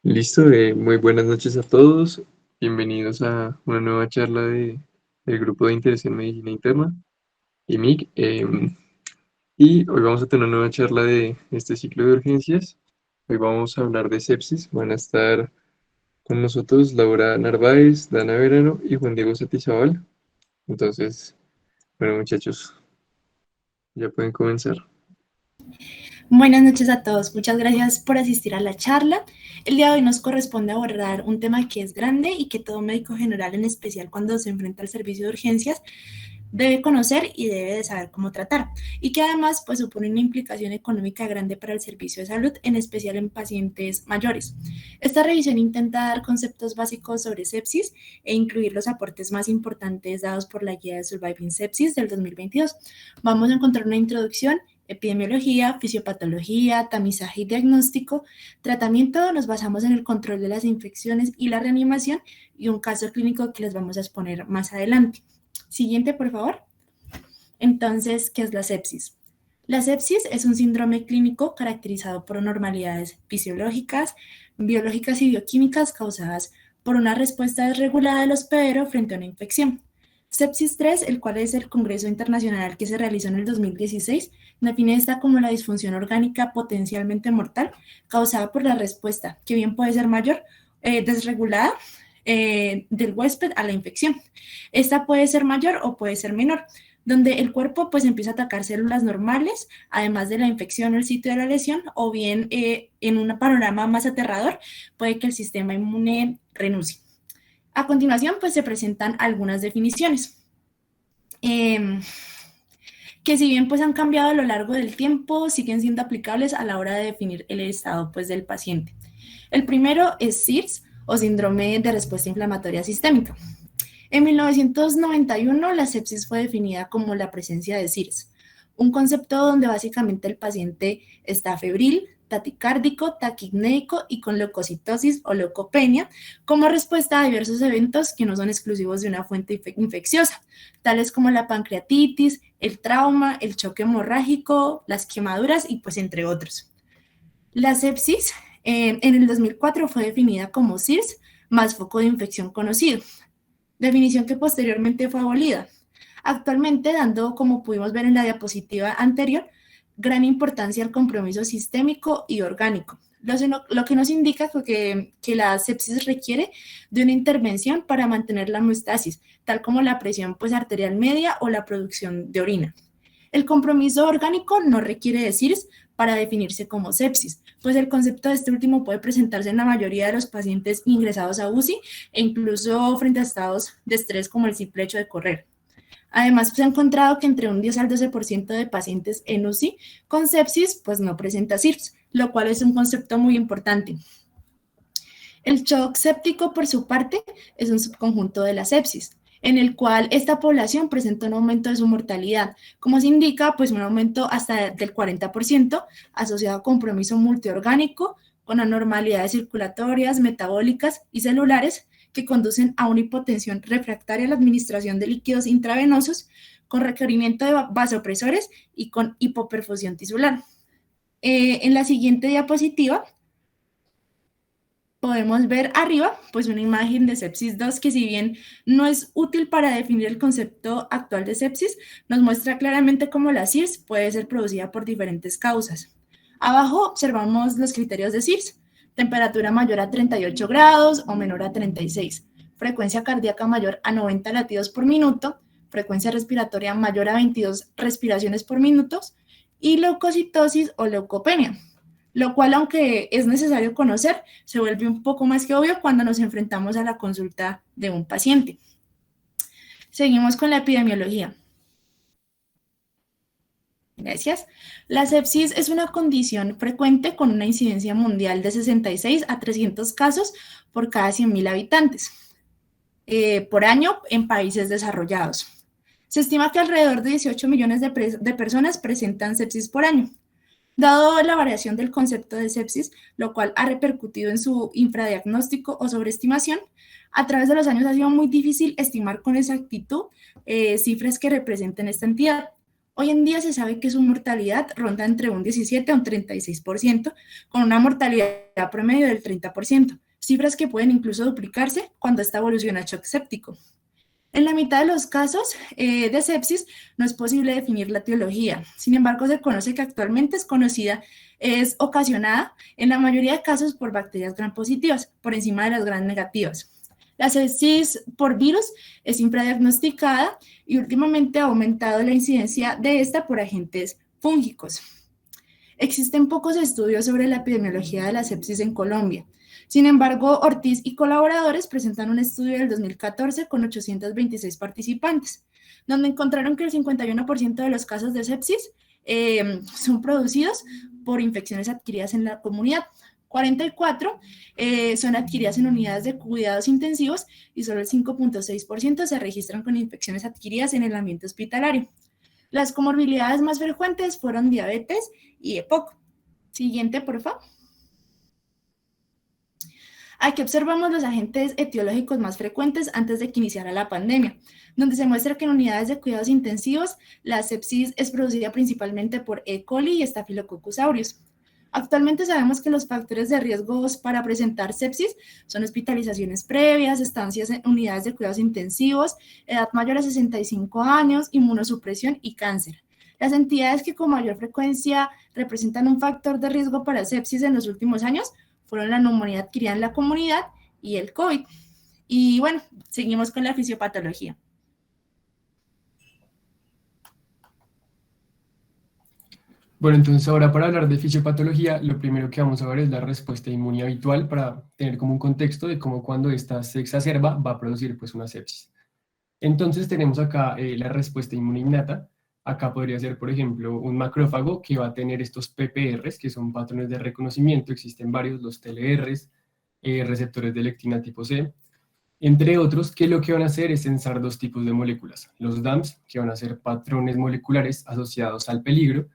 Listo, muy buenas noches a todos. Bienvenidos a una nueva charla del Grupo de Interés en Medicina Interna, IMIC. Y hoy vamos a tener una nueva charla de este ciclo de urgencias. Hoy vamos a hablar de sepsis. Van a estar con nosotros Laura Narváez, Dana Verano y Juan Diego Satizabal. Entonces, bueno, muchachos, ya pueden comenzar. Buenas noches a todos, muchas gracias por asistir a la charla. El día de hoy nos corresponde abordar un tema que es grande y que todo médico general, en especial cuando se enfrenta al servicio de urgencias, debe conocer y debe de saber cómo tratar, y que además pues supone una implicación económica grande para el servicio de salud, en especial en pacientes mayores. Esta revisión intenta dar conceptos básicos sobre sepsis e incluir los aportes más importantes dados por la guía de Surviving Sepsis del 2022. Vamos a encontrar una introducción, epidemiología, fisiopatología, tamizaje y diagnóstico. Tratamiento: nos basamos en el control de las infecciones y la reanimación, y un caso clínico que les vamos a exponer más adelante. Siguiente, por favor. Entonces, ¿qué es la sepsis? La sepsis es un síndrome clínico caracterizado por anormalidades fisiológicas, biológicas y bioquímicas causadas por una respuesta desregulada del hospedero frente a una infección. Sepsis 3, el cual es el Congreso Internacional que se realizó en el 2016, define esta como la disfunción orgánica potencialmente mortal causada por la respuesta, que bien puede ser mayor, desregulada, del huésped a la infección. Esta puede ser mayor o puede ser menor, donde el cuerpo pues empieza a atacar células normales, además de la infección o el sitio de la lesión, o bien en un panorama más aterrador, puede que el sistema inmune renuncie. A continuación, pues se presentan algunas definiciones, que si bien pues han cambiado a lo largo del tiempo, siguen siendo aplicables a la hora de definir el estado pues del paciente. El primero es SIRS, o síndrome de respuesta inflamatoria sistémica. En 1991, la sepsis fue definida como la presencia de SIRS, un concepto donde básicamente el paciente está febril, taquicárdico, taquipnéico y con leucocitosis o leucopenia como respuesta a diversos eventos que no son exclusivos de una fuente infecciosa, tales como la pancreatitis, el trauma, el choque hemorrágico, las quemaduras y pues entre otros. La sepsis en el 2004 fue definida como SIRS más foco de infección conocido, definición que posteriormente fue abolida. Actualmente, dando, como pudimos ver en la diapositiva anterior, gran importancia al compromiso sistémico y orgánico, lo que nos indica que la sepsis requiere de una intervención para mantener la homeostasis, tal como la presión pues, arterial media o la producción de orina. El compromiso orgánico no requiere de SIRS para definirse como sepsis, pues el concepto de este último puede presentarse en la mayoría de los pacientes ingresados a UCI e incluso frente a estados de estrés como el simple hecho de correr. Además, se ha encontrado que entre un 10 al 12% de pacientes en UCI con sepsis pues no presenta SIRS, lo cual es un concepto muy importante. El shock séptico, por su parte, es un subconjunto de la sepsis, en el cual esta población presenta un aumento de su mortalidad, como se indica, pues un aumento hasta del 40%, asociado a compromiso multiorgánico, con anormalidades circulatorias, metabólicas y celulares que conducen a una hipotensión refractaria a la administración de líquidos intravenosos, con requerimiento de vasopresores y con hipoperfusión tisular. En la siguiente diapositiva podemos ver arriba pues una imagen de sepsis 2 que, si bien no es útil para definir el concepto actual de sepsis, nos muestra claramente cómo la SIRS puede ser producida por diferentes causas. Abajo observamos los criterios de SIRS: temperatura mayor a 38 grados o menor a 36, frecuencia cardíaca mayor a 90 latidos por minuto, frecuencia respiratoria mayor a 22 respiraciones por minuto y leucocitosis o leucopenia, lo cual, aunque es necesario conocer, se vuelve un poco más que obvio cuando nos enfrentamos a la consulta de un paciente. Seguimos con la epidemiología. Gracias. La sepsis es una condición frecuente con una incidencia mundial de 66 a 300 casos por cada 100.000 habitantes por año en países desarrollados. Se estima que alrededor de 18 millones de personas presentan sepsis por año. Dado la variación del concepto de sepsis, lo cual ha repercutido en su infradiagnóstico o sobreestimación, a través de los años ha sido muy difícil estimar con exactitud cifras que representen esta entidad. Hoy en día se sabe que su mortalidad ronda entre un 17 a un 36%, con una mortalidad promedio del 30%, cifras que pueden incluso duplicarse cuando esta evoluciona a shock séptico. En la mitad de los casos de sepsis no es posible definir la etiología. Sin embargo, se conoce que actualmente es ocasionada en la mayoría de casos por bacterias gram positivas, por encima de las gram negativas. La sepsis por virus es infradiagnosticada y últimamente ha aumentado la incidencia de esta por agentes fúngicos. Existen pocos estudios sobre la epidemiología de la sepsis en Colombia. Sin embargo, Ortiz y colaboradores presentan un estudio del 2014 con 826 participantes, donde encontraron que el 51% de los casos de sepsis son producidos por infecciones adquiridas en la comunidad. 44 son adquiridas en unidades de cuidados intensivos y solo el 5.6% se registran con infecciones adquiridas en el ambiente hospitalario. Las comorbilidades más frecuentes fueron diabetes y EPOC. Siguiente, por favor. Aquí observamos los agentes etiológicos más frecuentes antes de que iniciara la pandemia, donde se muestra que en unidades de cuidados intensivos la sepsis es producida principalmente por E. coli y Staphylococcus aureus. Actualmente sabemos que los factores de riesgo para presentar sepsis son hospitalizaciones previas, estancias en unidades de cuidados intensivos, edad mayor a 65 años, inmunosupresión y cáncer. Las entidades que con mayor frecuencia representan un factor de riesgo para sepsis en los últimos años fueron la neumonía adquirida en la comunidad y el COVID. Y bueno, seguimos con la fisiopatología. Bueno, entonces ahora para hablar de fisiopatología, lo primero que vamos a ver es la respuesta inmune habitual para tener como un contexto de cómo cuando esta se exacerba va a producir pues una sepsis. Entonces tenemos acá la respuesta inmune innata. Acá podría ser, por ejemplo, un macrófago que va a tener estos PPRs, que son patrones de reconocimiento, existen varios, los TLRs, receptores de lectina tipo C, entre otros, que lo que van a hacer es censar dos tipos de moléculas. Los DAMs, que van a ser patrones moleculares asociados al peligro,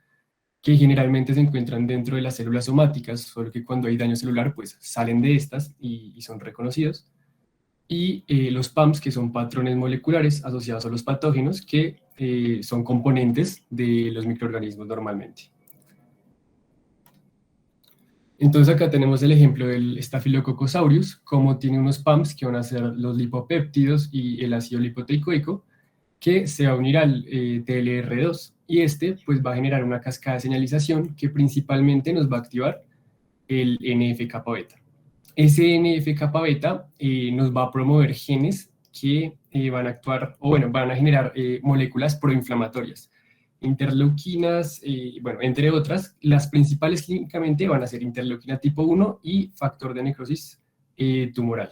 que generalmente se encuentran dentro de las células somáticas, solo que cuando hay daño celular, pues salen de estas y son reconocidos. Y los PAMs, que son patrones moleculares asociados a los patógenos, que son componentes de los microorganismos normalmente. Entonces acá tenemos el ejemplo del Staphylococcus aureus, como tiene unos PAMs que van a ser los lipopéptidos y el ácido lipoteicoico, que se va a unir al TLR2, y este pues va a generar una cascada de señalización que principalmente nos va a activar el NF-kappa beta. Ese NF-kappa beta nos va a promover genes que van a actuar, o bueno, van a generar moléculas proinflamatorias, interleuquinas, bueno, entre otras. Las principales clínicamente van a ser interleuquina tipo 1 y factor de necrosis tumoral.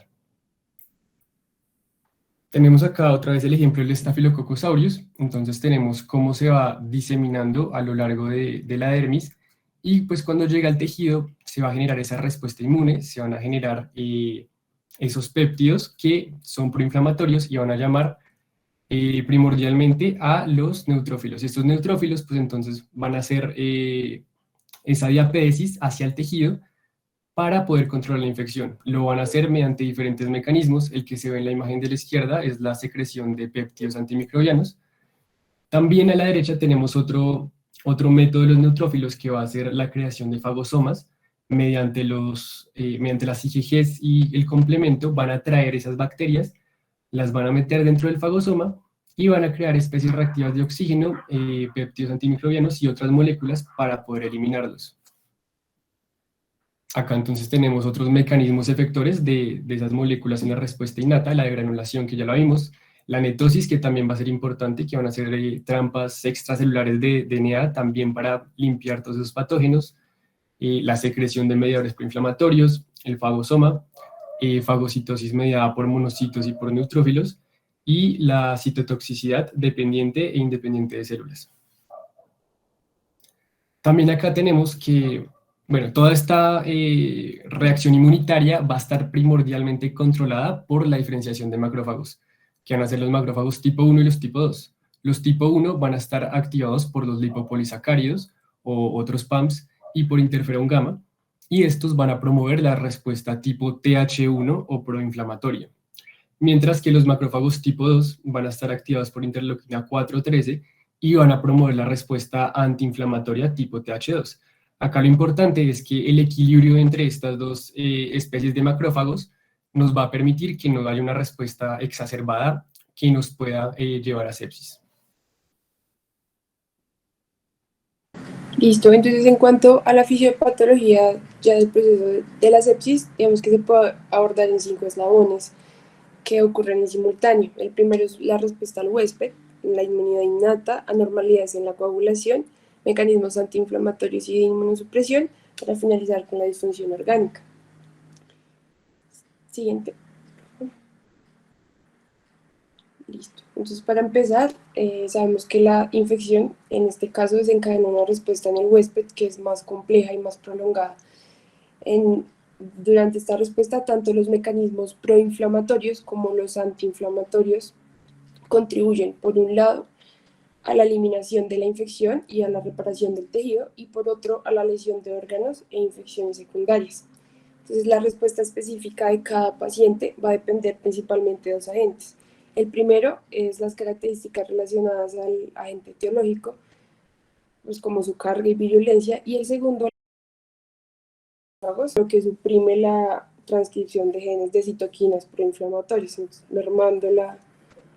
Tenemos acá otra vez el ejemplo del Staphylococcus aureus. Entonces tenemos cómo se va diseminando a lo largo de la dermis, y pues cuando llega al tejido se va a generar esa respuesta inmune, se van a generar esos péptidos que son proinflamatorios y van a llamar primordialmente a los neutrófilos. Estos neutrófilos pues entonces van a hacer esa diapédesis hacia el tejido para poder controlar la infección. Lo van a hacer mediante diferentes mecanismos. El que se ve en la imagen de la izquierda es la secreción de péptidos antimicrobianos. También a la derecha tenemos otro método de los neutrófilos, que va a ser la creación de fagosomas. Mediante las IgGs y el complemento van a traer esas bacterias, las van a meter dentro del fagosoma y van a crear especies reactivas de oxígeno, péptidos antimicrobianos y otras moléculas para poder eliminarlos. Acá entonces tenemos otros mecanismos efectores de esas moléculas en la respuesta innata, la degranulación, que ya la vimos, la netosis, que también va a ser importante, que van a ser trampas extracelulares de DNA también para limpiar todos esos patógenos, la secreción de mediadores proinflamatorios, el fagosoma, fagocitosis mediada por monocitos y por neutrófilos, y la citotoxicidad dependiente e independiente de células. También acá tenemos que, bueno, toda esta reacción inmunitaria va a estar primordialmente controlada por la diferenciación de macrófagos, que van a ser los macrófagos tipo 1 y los tipo 2. Los tipo 1 van a estar activados por los lipopolisacáridos o otros PAMs y por interferón gamma, y estos van a promover la respuesta tipo TH1 o proinflamatoria. Mientras que los macrófagos tipo 2 van a estar activados por interleuquina 4-13 y van a promover la respuesta antiinflamatoria tipo TH2. Acá lo importante es que el equilibrio entre estas dos especies de macrófagos nos va a permitir que no haya una respuesta exacerbada que nos pueda llevar a sepsis. Listo, entonces en cuanto a la fisiopatología ya del proceso de la sepsis, digamos que se puede abordar en 5 eslabones que ocurren en simultáneo. El primero es la respuesta al huésped, la inmunidad innata, anormalidades en la coagulación, mecanismos antiinflamatorios y de inmunosupresión, para finalizar con la disfunción orgánica. Siguiente. Listo. Entonces, para empezar, sabemos que la infección, en este caso, desencadena una respuesta en el huésped que es más compleja y más prolongada. Durante esta respuesta, tanto los mecanismos proinflamatorios como los antiinflamatorios contribuyen, por un lado, a la eliminación de la infección y a la reparación del tejido, y por otro, a la lesión de órganos e infecciones secundarias. Entonces, la respuesta específica de cada paciente va a depender principalmente de dos agentes. El primero es las características relacionadas al agente etiológico, pues como su carga y virulencia, y el segundo, lo que suprime la transcripción de genes de citoquinas proinflamatorias, mermando la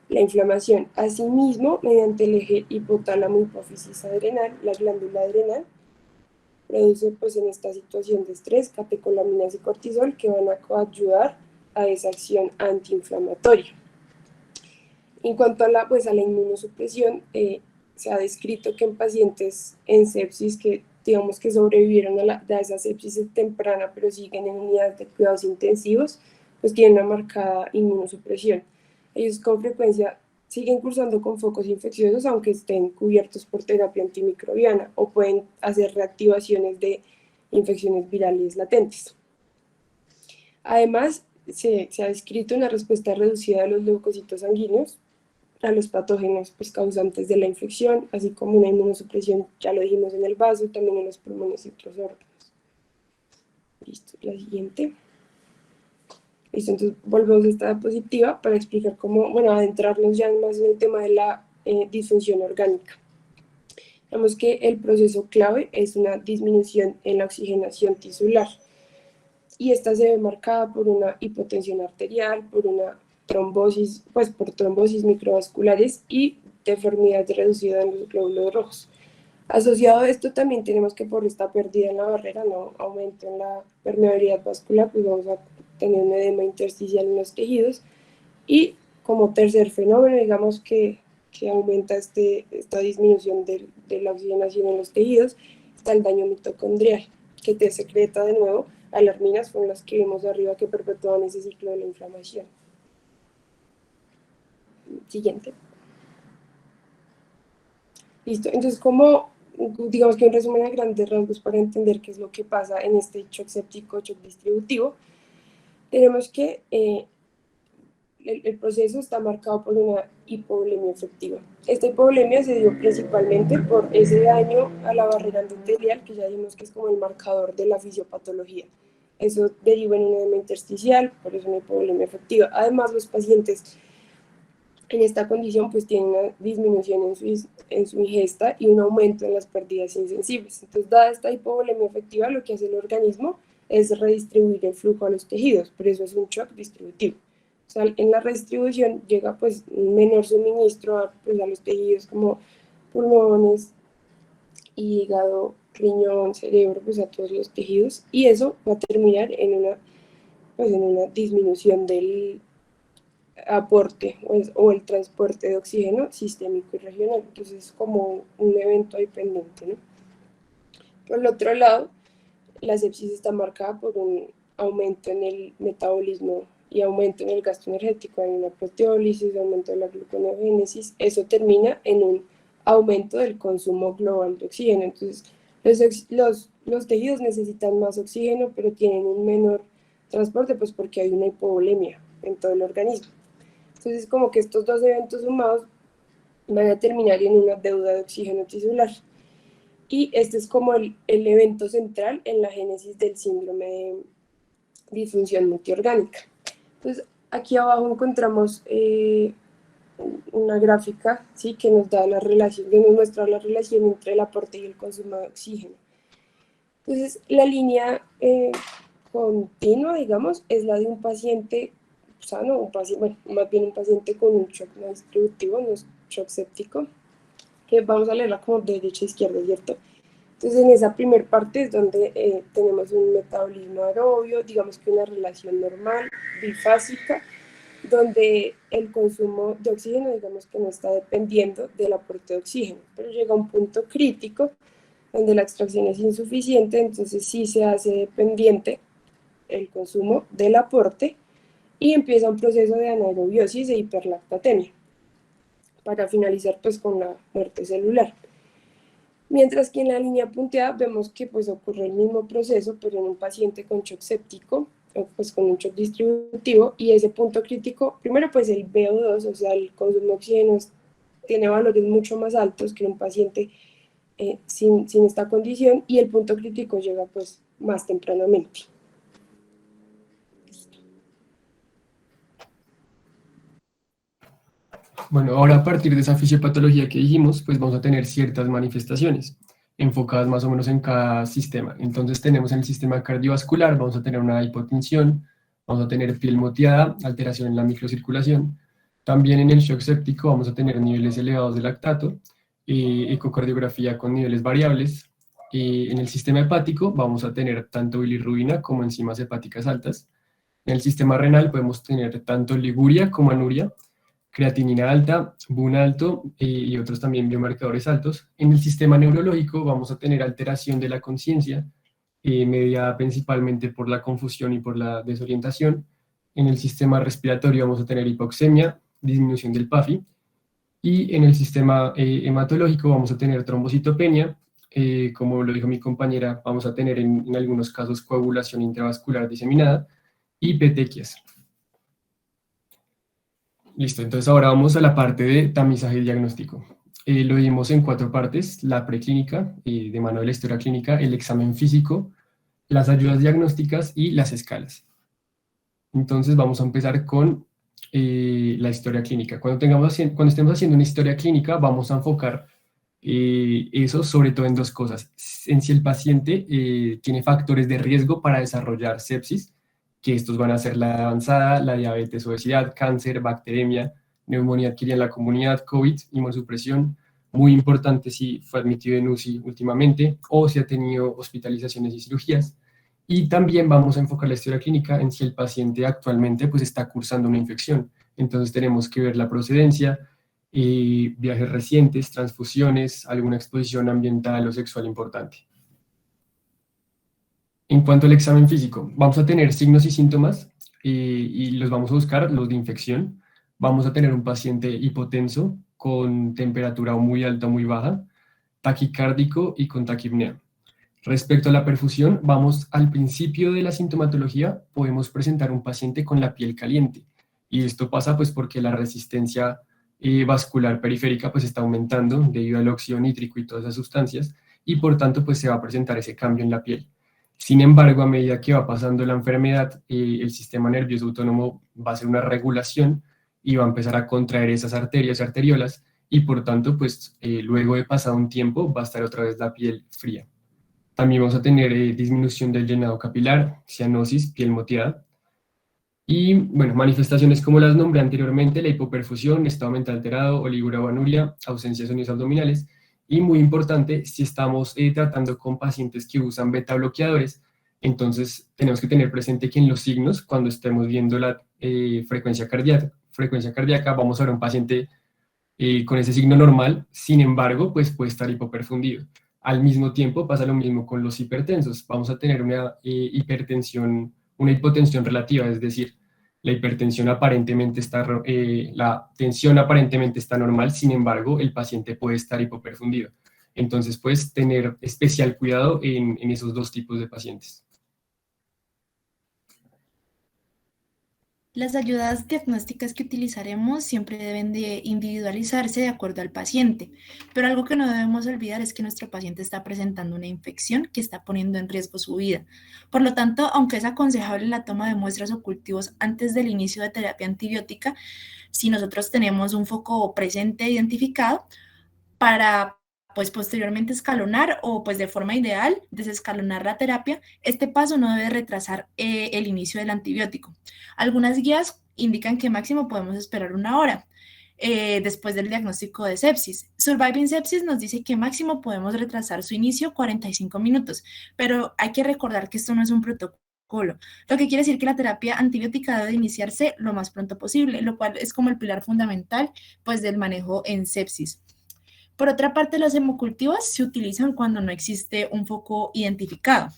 inflamación. Asimismo, mediante el eje hipotálamo hipófisis adrenal, la glándula adrenal produce pues en esta situación de estrés catecolaminas y cortisol que van a coayudar a esa acción antiinflamatoria. En cuanto a la inmunosupresión, se ha descrito que en pacientes en sepsis que digamos que sobrevivieron a esa sepsis temprana pero siguen en unidades de cuidados intensivos, pues tienen una marcada inmunosupresión. Ellos con frecuencia siguen cursando con focos infecciosos aunque estén cubiertos por terapia antimicrobiana, o pueden hacer reactivaciones de infecciones virales latentes. Además, se ha descrito una respuesta reducida de los leucocitos sanguíneos a los patógenos pues, causantes de la infección, así como una inmunosupresión, ya lo dijimos, en el vaso, también en los pulmones y otros órganos. Listo, la siguiente. Listo, entonces volvemos a esta diapositiva para explicar cómo, adentrarnos ya más en el tema de la disfunción orgánica. Vemos que el proceso clave es una disminución en la oxigenación tisular, y esta se ve marcada por una hipotensión arterial, por una trombosis, por trombosis microvasculares y deformidad reducida en los glóbulos rojos. Asociado a esto también tenemos que por esta pérdida en la barrera, aumento en la permeabilidad vascular, pues vamos a tener un edema intersticial en los tejidos, y como tercer fenómeno, digamos que aumenta esta disminución de la oxigenación en los tejidos, está el daño mitocondrial, que te secreta de nuevo alarminas, con las que vimos arriba que perpetúan ese ciclo de la inflamación. Siguiente. Listo, entonces digamos que un resumen a grandes rasgos para entender qué es lo que pasa en este shock séptico, shock distributivo, tenemos que el proceso está marcado por una hipovolemia efectiva. Esta hipovolemia se dio principalmente por ese daño a la barrera endotelial, que ya vimos que es como el marcador de la fisiopatología. Eso deriva en un edema intersticial, por eso una hipovolemia efectiva. Además, los pacientes en esta condición pues tienen una disminución en su ingesta y un aumento en las pérdidas insensibles. Entonces, dada esta hipovolemia efectiva, lo que hace el organismo es redistribuir el flujo a los tejidos, por eso es un shock distributivo. O sea, en la redistribución llega pues un menor suministro a los tejidos como pulmones, hígado, riñón, cerebro, pues a todos los tejidos, y eso va a terminar en una disminución del aporte o el transporte de oxígeno sistémico y regional. Entonces es como un evento dependiente, ¿no? Por el otro lado, la sepsis está marcada por un aumento en el metabolismo y aumento en el gasto energético. Hay una proteólisis, aumento de la gluconeogénesis. Eso termina en un aumento del consumo global de oxígeno. Entonces, los tejidos necesitan más oxígeno, pero tienen un menor transporte, pues porque hay una hipovolemia en todo el organismo. Entonces, como que estos dos eventos sumados van a terminar en una deuda de oxígeno tisular. Y este es como el evento central en la génesis del síndrome de disfunción multiorgánica. Entonces, aquí abajo encontramos una gráfica, ¿sí? Que nos da la relación, que nos muestra la relación entre el aporte y el consumo de oxígeno. Entonces, la línea continua, digamos, es la de un paciente sano, bueno, más bien un paciente con un shock no distributivo, no es shock séptico, que vamos a leerla como de derecha a izquierda, ¿cierto? Entonces, en esa primera parte es donde tenemos un metabolismo aerobio, digamos que una relación normal, bifásica, donde el consumo de oxígeno, digamos que no está dependiendo del aporte de oxígeno, pero llega a un punto crítico donde la extracción es insuficiente, entonces sí se hace dependiente el consumo del aporte y empieza un proceso de anaerobiosis e hiperlactatemia para finalizar pues con la muerte celular. Mientras que en la línea punteada vemos que pues ocurre el mismo proceso, pero en un paciente con shock séptico, o pues con un shock distributivo, y ese punto crítico, primero pues el VO2, o sea, el consumo de oxígeno tiene valores mucho más altos que en un paciente sin esta condición, y el punto crítico llega pues más tempranamente. Bueno, ahora a partir de esa fisiopatología que dijimos, pues vamos a tener ciertas manifestaciones enfocadas más o menos en cada sistema. Entonces tenemos en el sistema cardiovascular, vamos a tener una hipotensión, vamos a tener piel moteada, alteración en la microcirculación. También en el shock séptico vamos a tener niveles elevados de lactato, ecocardiografía con niveles variables. En el sistema hepático vamos a tener tanto bilirrubina como enzimas hepáticas altas. En el sistema renal podemos tener tanto liguria como anuria, creatinina alta, BUN alto y otros también biomarcadores altos. En el sistema neurológico vamos a tener alteración de la conciencia, mediada principalmente por la confusión y por la desorientación. En el sistema respiratorio vamos a tener hipoxemia, disminución del PAFI. Y en el sistema hematológico vamos a tener trombocitopenia, como lo dijo mi compañera, vamos a tener en algunos casos coagulación intravascular diseminada y petequias. Listo, entonces ahora vamos a la parte de tamizaje diagnóstico. Lo dimos en 4 partes: la preclínica, de mano de la historia clínica, el examen físico, las ayudas diagnósticas y las escalas. Entonces vamos a empezar con la historia clínica. Cuando estemos haciendo una historia clínica, vamos a enfocar eso sobre todo en 2 cosas: en si el paciente tiene factores de riesgo para desarrollar sepsis, que estos van a ser la avanzada, la diabetes, obesidad, cáncer, bacteremia, neumonía adquirida en la comunidad, COVID, inmunosupresión. Muy importante si fue admitido en UCI últimamente o si ha tenido hospitalizaciones y cirugías. Y también vamos a enfocar la historia clínica en si el paciente actualmente pues, está cursando una infección. Entonces tenemos que ver la procedencia, viajes recientes, transfusiones, alguna exposición ambiental o sexual importante. En cuanto al examen físico, vamos a tener signos y síntomas y los vamos a buscar, los de infección. Vamos a tener un paciente hipotenso con temperatura muy alta o muy baja, taquicárdico y con taquipnea. Respecto a la perfusión, vamos al principio de la sintomatología, podemos presentar un paciente con la piel caliente. Y esto pasa pues porque la resistencia vascular periférica pues está aumentando debido al óxido nítrico y todas esas sustancias, y por tanto pues se va a presentar ese cambio en la piel. Sin embargo, a medida que va pasando la enfermedad, el sistema nervioso autónomo va a hacer una regulación y va a empezar a contraer esas arterias y arteriolas, y por tanto pues luego de pasado un tiempo va a estar otra vez la piel fría. También vamos a tener disminución del llenado capilar, cianosis, piel moteada. Y bueno, manifestaciones como las nombré anteriormente: la hipoperfusión, estado mental alterado, oliguria o anuria, ausencia de sonidos abdominales. Y muy importante, si estamos tratando con pacientes que usan beta bloqueadores, entonces tenemos que tener presente que en los signos, cuando estemos viendo la frecuencia cardíaca, vamos a ver un paciente con ese signo normal, sin embargo, pues puede estar hipoperfundido. Al mismo tiempo pasa lo mismo con los hipertensos. Vamos a tener una hipotensión relativa, es decir, la hipertensión aparentemente está, la tensión aparentemente está normal, sin embargo, el paciente puede estar hipoperfundido. Entonces, pues, tener especial cuidado en esos 2 tipos de pacientes. Las ayudas diagnósticas que utilizaremos siempre deben de individualizarse de acuerdo al paciente, pero algo que no debemos olvidar es que nuestro paciente está presentando una infección que está poniendo en riesgo su vida. Por lo tanto, aunque es aconsejable la toma de muestras o cultivos antes del inicio de terapia antibiótica, si nosotros tenemos un foco presente identificado, para pues posteriormente escalonar o pues de forma ideal desescalonar la terapia, este paso no debe retrasar el inicio del antibiótico. Algunas guías indican que máximo podemos esperar 1 hora después del diagnóstico de sepsis. Surviving Sepsis nos dice que máximo podemos retrasar su inicio 45 minutos, pero hay que recordar que esto no es un protocolo, lo que quiere decir que la terapia antibiótica debe iniciarse lo más pronto posible, lo cual es como el pilar fundamental pues del manejo en sepsis. Por otra parte, los hemocultivos se utilizan cuando no existe un foco identificado.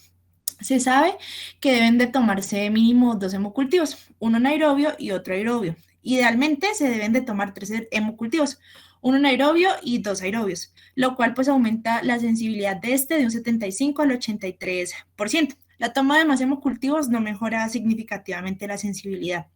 Se sabe que deben de tomarse mínimo 2 hemocultivos, uno anaerobio y otro aerobio. Idealmente se deben de tomar 3 hemocultivos, uno anaerobio y 2 aerobios, lo cual pues aumenta la sensibilidad de un 75 al 83%. La toma de más hemocultivos no mejora significativamente la sensibilidad.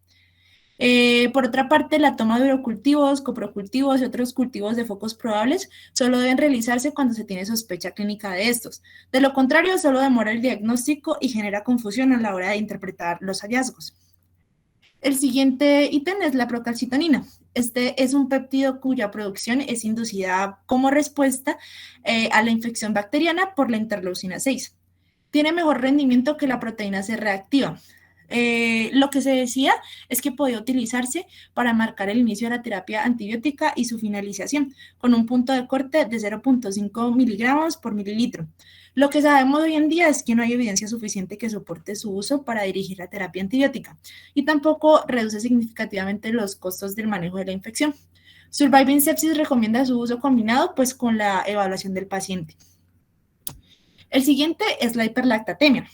Por otra parte, la toma de urocultivos, coprocultivos y otros cultivos de focos probables solo deben realizarse cuando se tiene sospecha clínica de estos. De lo contrario, solo demora el diagnóstico y genera confusión a la hora de interpretar los hallazgos. El siguiente ítem es la procalcitonina. Este es un péptido cuya producción es inducida como respuesta a la infección bacteriana por la interleucina 6. Tiene mejor rendimiento que la proteína C reactiva. Lo que se decía es que podía utilizarse para marcar el inicio de la terapia antibiótica y su finalización, con un punto de corte de 0.5 miligramos por mililitro. Lo que sabemos hoy en día es que no hay evidencia suficiente que soporte su uso para dirigir la terapia antibiótica y tampoco reduce significativamente los costos del manejo de la infección. Surviving Sepsis recomienda su uso combinado pues con la evaluación del paciente. El siguiente es la hiperlactatemia.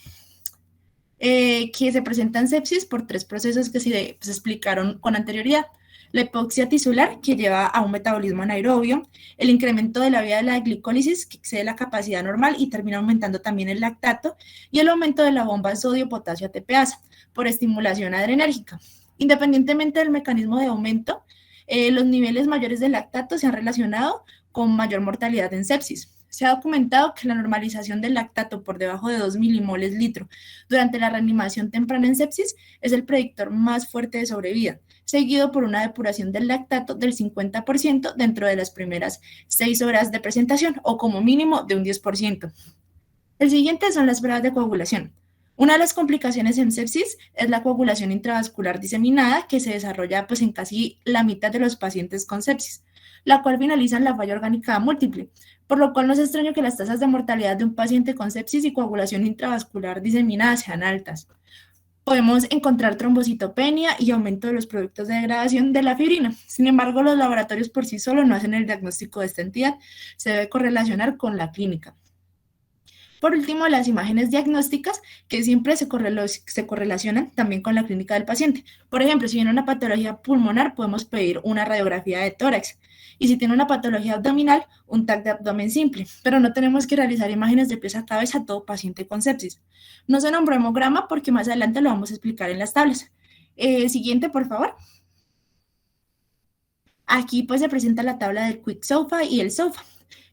Que se presenta en sepsis por 3 procesos que se explicaron con anterioridad. La hipoxia tisular, que lleva a un metabolismo anaerobio, el incremento de la vía de la glicólisis, que excede la capacidad normal y termina aumentando también el lactato, y el aumento de la bomba sodio-potasio ATPasa por estimulación adrenérgica. Independientemente del mecanismo de aumento, los niveles mayores de lactato se han relacionado con mayor mortalidad en sepsis. Se ha documentado que la normalización del lactato por debajo de 2 milimoles litro durante la reanimación temprana en sepsis es el predictor más fuerte de sobrevida, seguido por una depuración del lactato del 50% dentro de las primeras 6 horas de presentación, o como mínimo de un 10%. El siguiente son las pruebas de coagulación. Una de las complicaciones en sepsis es la coagulación intravascular diseminada, que se desarrolla pues, en casi la mitad de los pacientes con sepsis, la cual finaliza en la falla orgánica múltiple, por lo cual no es extraño que las tasas de mortalidad de un paciente con sepsis y coagulación intravascular diseminada sean altas. Podemos encontrar trombocitopenia y aumento de los productos de degradación de la fibrina. Sin embargo, los laboratorios por sí solos no hacen el diagnóstico de esta entidad, se debe correlacionar con la clínica. Por último, las imágenes diagnósticas, que siempre se correlacionan también con la clínica del paciente. Por ejemplo, si tiene una patología pulmonar, podemos pedir una radiografía de tórax. Y si tiene una patología abdominal, un TAC de abdomen simple. Pero no tenemos que realizar imágenes de pies a cabeza a todo paciente con sepsis. No se nombró hemograma porque más adelante lo vamos a explicar en las tablas. Siguiente, por favor. Aquí pues se presenta la tabla del Quick SOFA y el SOFA,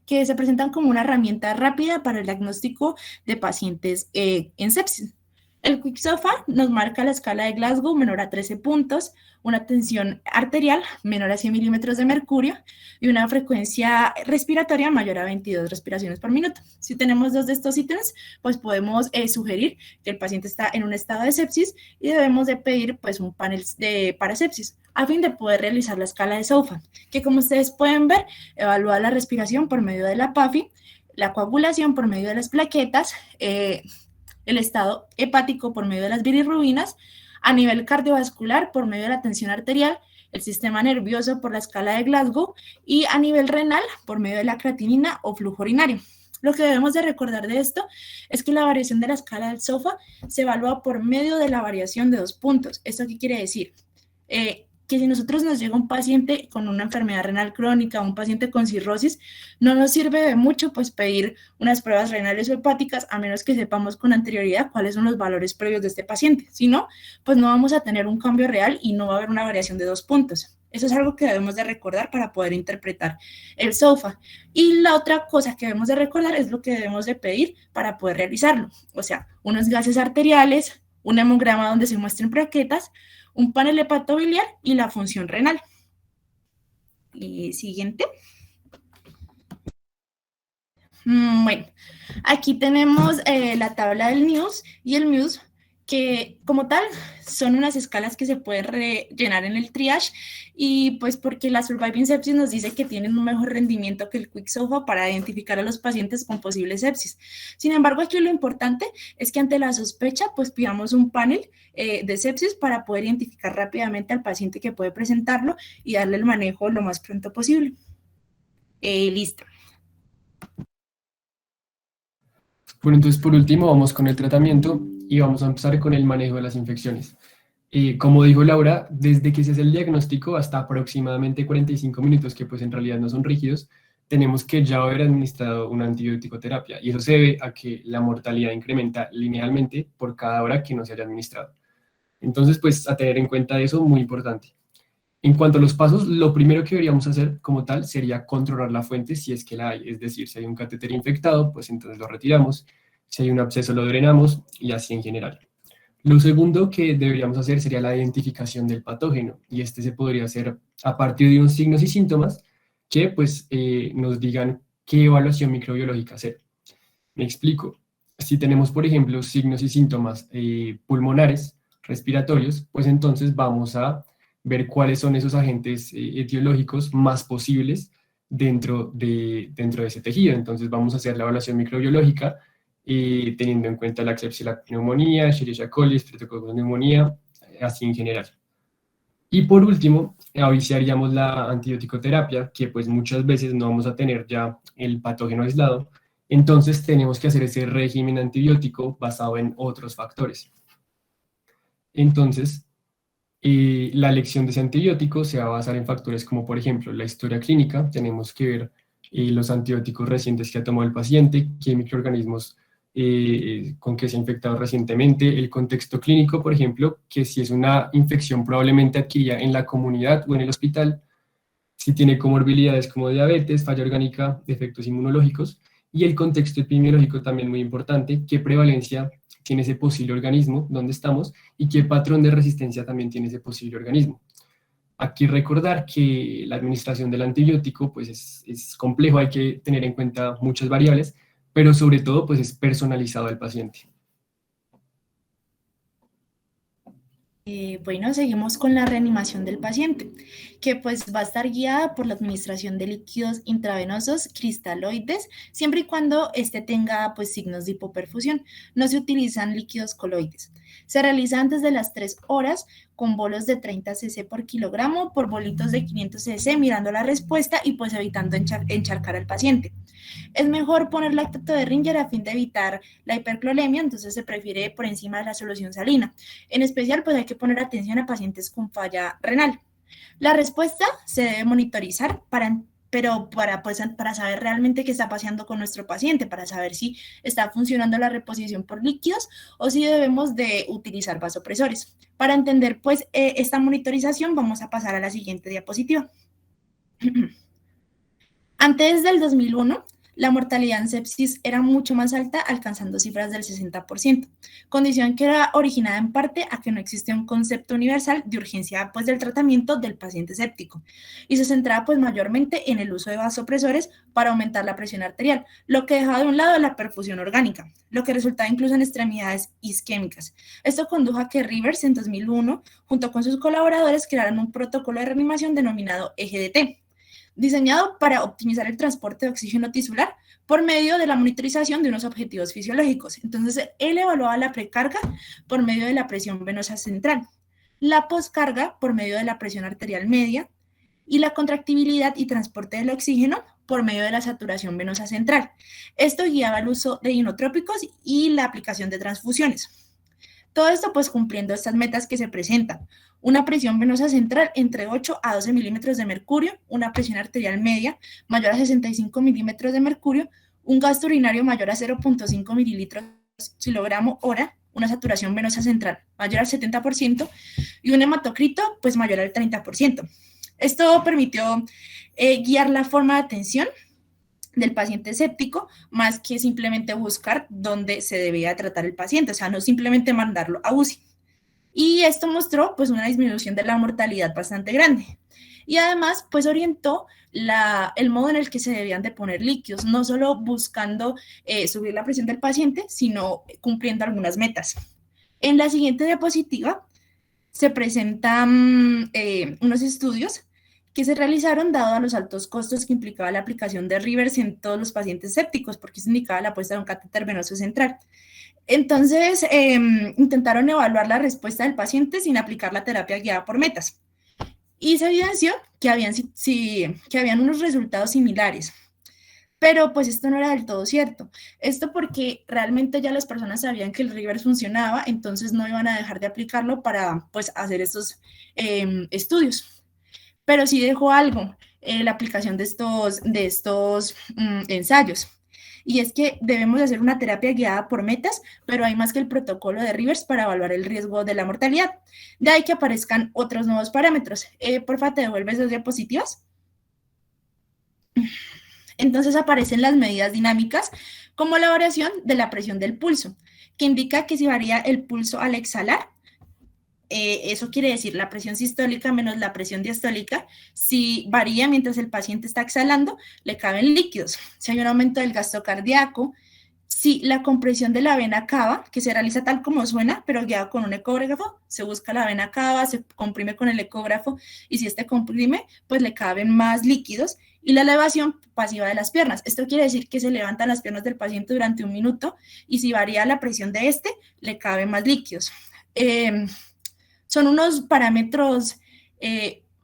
que se presentan como una herramienta rápida para el diagnóstico de pacientes en sepsis. El Quick SOFA nos marca la escala de Glasgow menor a 13 puntos, una tensión arterial menor a 100 milímetros de mercurio y una frecuencia respiratoria mayor a 22 respiraciones por minuto. Si tenemos 2 de estos ítems, pues podemos sugerir que el paciente está en un estado de sepsis y debemos de pedir pues un panel de parasepsis a fin de poder realizar la escala de SOFA, que como ustedes pueden ver, evalúa la respiración por medio de la PAFI, la coagulación por medio de las plaquetas, el estado hepático por medio de las bilirrubinas, a nivel cardiovascular por medio de la tensión arterial, el sistema nervioso por la escala de Glasgow y a nivel renal por medio de la creatinina o flujo urinario. Lo que debemos de recordar de esto es que la variación de la escala del SOFA se evalúa por medio de la variación de 2 puntos. ¿Esto qué quiere decir? Que que si nosotros nos llega un paciente con una enfermedad renal crónica, un paciente con cirrosis, no nos sirve de mucho pues pedir unas pruebas renales o hepáticas a menos que sepamos con anterioridad cuáles son los valores previos de este paciente. Si no, pues no vamos a tener un cambio real y no va a haber una variación de 2 puntos. Eso es algo que debemos de recordar para poder interpretar el SOFA. Y la otra cosa que debemos de recordar es lo que debemos de pedir para poder realizarlo. O sea, unos gases arteriales, un hemograma donde se muestren plaquetas, un panel hepatobiliar y la función renal. Y siguiente. Bueno, aquí tenemos la tabla del NIOS y el MUSE, que como tal son unas escalas que se pueden rellenar en el triage y pues porque la Surviving Sepsis nos dice que tienen un mejor rendimiento que el Quick SOFA para identificar a los pacientes con posible sepsis. Sin embargo, aquí lo importante es que ante la sospecha pues pidamos un panel de sepsis para poder identificar rápidamente al paciente que puede presentarlo y darle el manejo lo más pronto posible. Listo. Bueno, entonces por último vamos con el tratamiento y vamos a empezar con el manejo de las infecciones. Como dijo Laura, desde que se hace el diagnóstico hasta aproximadamente 45 minutos, que pues en realidad no son rígidos, tenemos que ya haber administrado una antibiótico terapia y eso se debe a que la mortalidad incrementa linealmente por cada hora que no se haya administrado. Entonces, pues a tener en cuenta eso, muy importante. En cuanto a los pasos, lo primero que deberíamos hacer como tal sería controlar la fuente si es que la hay, es decir, si hay un catéter infectado, pues entonces lo retiramos, si hay un absceso lo drenamos y así en general. Lo segundo que deberíamos hacer sería la identificación del patógeno y este se podría hacer a partir de unos signos y síntomas que pues nos digan qué evaluación microbiológica hacer. Me explico. Si tenemos, por ejemplo, signos y síntomas pulmonares, respiratorios, pues entonces vamos a ver cuáles son esos agentes etiológicos más posibles dentro de ese tejido. Entonces vamos a hacer la evaluación microbiológica teniendo en cuenta la Klebsiella neumonía, Escherichia coli, Streptococcus neumonía, así en general. Y por último, iniciaríamos la antibiótico-terapia, que pues muchas veces no vamos a tener ya el patógeno aislado, entonces tenemos que hacer ese régimen antibiótico basado en otros factores. Entonces, la elección de ese antibiótico se va a basar en factores como, por ejemplo, la historia clínica. Tenemos que ver los antibióticos recientes que ha tomado el paciente, qué microorganismos con que se ha infectado recientemente, el contexto clínico, por ejemplo, que si es una infección probablemente adquirida en la comunidad o en el hospital, si tiene comorbilidades como diabetes, falla orgánica, defectos inmunológicos, y el contexto epidemiológico también muy importante, qué prevalencia tiene ese posible organismo, dónde estamos, y qué patrón de resistencia también tiene ese posible organismo. Aquí recordar que la administración del antibiótico pues es complejo, hay que tener en cuenta muchas variables, pero sobre todo pues es personalizado al paciente. Bueno, seguimos con la reanimación del paciente, que pues va a estar guiada por la administración de líquidos intravenosos cristaloides, siempre y cuando este tenga pues signos de hipoperfusión. No se utilizan líquidos coloides. Se realiza antes de las 3 horas con bolos de 30 cc por kilogramo por bolitos de 500 cc, mirando la respuesta y pues evitando encharcar al paciente. Es mejor poner lactato de Ringer a fin de evitar la hiperclolemia, entonces se prefiere por encima de la solución salina. En especial, pues hay que poner atención a pacientes con falla renal. La respuesta se debe monitorizar para saber realmente qué está pasando con nuestro paciente, para saber si está funcionando la reposición por líquidos o si debemos de utilizar vasopresores. Para entender pues esta monitorización vamos a pasar a la siguiente diapositiva. Antes del 2001, la mortalidad en sepsis era mucho más alta, alcanzando cifras del 60%, condición que era originada en parte a que no existía un concepto universal de urgencia pues, del tratamiento del paciente séptico, y se centraba pues, mayormente en el uso de vasopresores para aumentar la presión arterial, lo que dejaba de un lado la perfusión orgánica, lo que resultaba incluso en extremidades isquémicas. Esto condujo a que Rivers en 2001, junto con sus colaboradores, crearan un protocolo de reanimación denominado EGDT, diseñado para optimizar el transporte de oxígeno tisular por medio de la monitorización de unos objetivos fisiológicos. Entonces, él evaluaba la precarga por medio de la presión venosa central, la poscarga por medio de la presión arterial media y la contractibilidad y transporte del oxígeno por medio de la saturación venosa central. Esto guiaba el uso de inotrópicos y la aplicación de transfusiones. Todo esto pues cumpliendo estas metas que se presentan. una presión venosa central entre 8 a 12 milímetros de mercurio, una presión arterial media mayor a 65 milímetros de mercurio, un gasto urinario mayor a 0.5 mililitros kilogramo hora, una saturación venosa central mayor al 70% y un hematocrito pues mayor al 30%. Esto permitió guiar la forma de atención del paciente séptico, más que simplemente buscar dónde se debía tratar el paciente, o sea, no simplemente mandarlo a UCI. Y esto mostró pues una disminución de la mortalidad bastante grande. Y además pues orientó el modo en el que se debían de poner líquidos, no solo buscando subir la presión del paciente, sino cumpliendo algunas metas. En la siguiente diapositiva se presentan unos estudios que se realizaron dado a los altos costos que implicaba la aplicación de Rivers en todos los pacientes sépticos, porque se indicaba la puesta de un catéter venoso central. Entonces, intentaron evaluar la respuesta del paciente sin aplicar la terapia guiada por metas. Y se evidenció que habían unos resultados similares. Pero pues esto no era del todo cierto. Esto porque realmente ya las personas sabían que el Rivers funcionaba, entonces no iban a dejar de aplicarlo para pues hacer estos estudios. Pero sí dejó algo, la aplicación de estos ensayos. Y es que debemos hacer una terapia guiada por metas, pero hay más que el protocolo de Rivers para evaluar el riesgo de la mortalidad. De ahí que aparezcan otros nuevos parámetros. Porfa, ¿te devuelves 2 diapositivas? Entonces aparecen las medidas dinámicas, como la variación de la presión del pulso, que indica que si varía el pulso al exhalar, eso quiere decir la presión sistólica menos la presión diastólica, si varía mientras el paciente está exhalando, le caben líquidos. Si hay un aumento del gasto cardíaco, si la compresión de la vena cava, que se realiza tal como suena, pero guiado con un ecógrafo, se busca la vena cava, se comprime con el ecógrafo, y si este comprime, pues le caben más líquidos, y la elevación pasiva de las piernas. Esto quiere decir que se levantan las piernas del paciente durante 1 minuto, y si varía la presión de este, le caben más líquidos. Son unos parámetros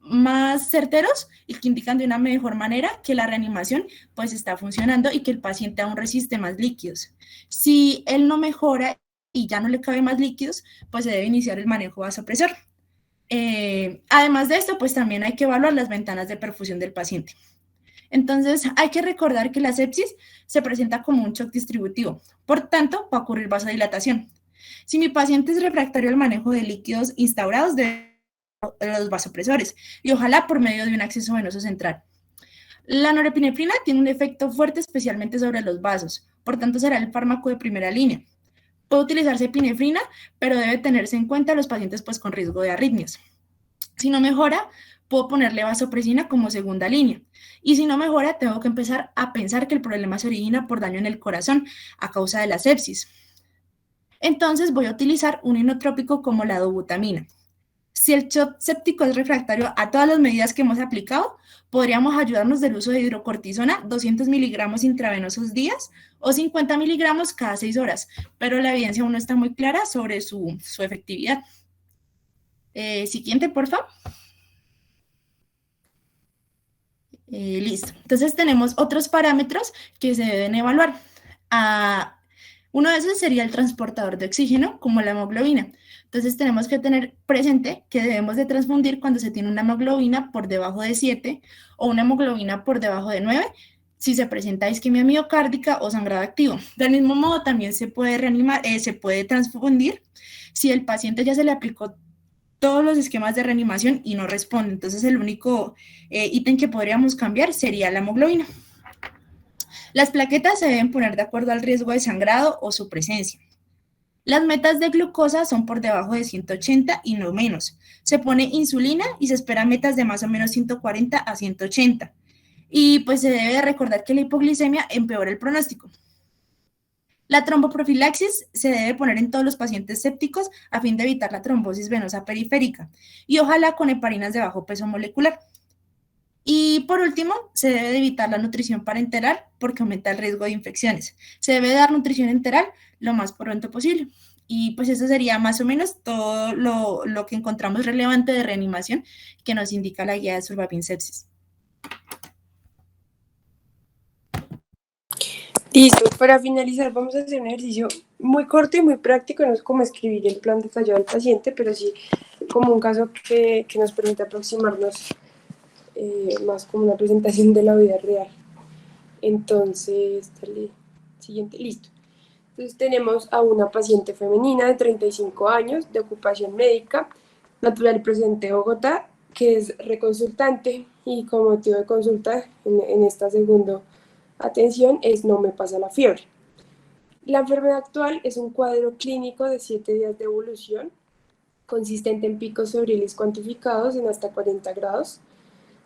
más certeros y que indican de una mejor manera que la reanimación pues está funcionando y que el paciente aún resiste más líquidos. Si él no mejora y ya no le cabe más líquidos, pues se debe iniciar el manejo vasopresor. Además de esto, pues también hay que evaluar las ventanas de perfusión del paciente. Entonces, hay que recordar que la sepsis se presenta como un shock distributivo, por tanto, va a ocurrir vasodilatación. Si mi paciente es refractario al manejo de líquidos instaurados de los vasopresores y ojalá por medio de un acceso venoso central. La norepinefrina tiene un efecto fuerte especialmente sobre los vasos, por tanto será el fármaco de primera línea. Puede utilizarse epinefrina, pero debe tenerse en cuenta los pacientes pues, con riesgo de arritmias. Si no mejora, puedo ponerle vasopresina como segunda línea. Y si no mejora, tengo que empezar a pensar que el problema se origina por daño en el corazón a causa de la sepsis. Entonces voy a utilizar un inotrópico como la dobutamina. Si el shock séptico es refractario a todas las medidas que hemos aplicado, podríamos ayudarnos del uso de hidrocortisona, 200 miligramos intravenosos días o 50 miligramos cada 6 horas, pero la evidencia aún no está muy clara sobre su efectividad. Siguiente, por favor. Listo. Entonces tenemos otros parámetros que se deben evaluar. Uno de esos sería el transportador de oxígeno, como la hemoglobina. Entonces tenemos que tener presente que debemos de transfundir cuando se tiene una hemoglobina por debajo de 7 o una hemoglobina por debajo de 9, si se presenta isquemia miocárdica o sangrado activo. Del mismo modo también se puede reanimar, se puede transfundir si el paciente ya se le aplicó todos los esquemas de reanimación y no responde. Entonces el único ítem que podríamos cambiar sería la hemoglobina. Las plaquetas se deben poner de acuerdo al riesgo de sangrado o su presencia. Las metas de glucosa son por debajo de 180 y no menos. Se pone insulina y se espera metas de más o menos 140 a 180. Y pues se debe recordar que la hipoglicemia empeora el pronóstico. La tromboprofilaxis se debe poner en todos los pacientes sépticos a fin de evitar la trombosis venosa periférica y ojalá con heparinas de bajo peso molecular. Y por último, se debe de evitar la nutrición parenteral porque aumenta el riesgo de infecciones. Se debe dar nutrición enteral lo más pronto posible. Y pues eso sería más o menos todo lo que encontramos relevante de reanimación que nos indica la guía de Surviving Sepsis. Listo, para finalizar vamos a hacer un ejercicio muy corto y muy práctico, no es como escribir el plan detallado del paciente, pero sí como un caso que nos permite aproximarnos más como una presentación de la vida real. Entonces, dale, siguiente, listo. Entonces tenemos a una paciente femenina de 35 años, de ocupación médica, natural y procedente de Bogotá, que es reconsultante y como motivo de consulta en esta segunda atención es no me pasa la fiebre. La enfermedad actual es un cuadro clínico de 7 días de evolución, consistente en picos febriles cuantificados en hasta 40 grados,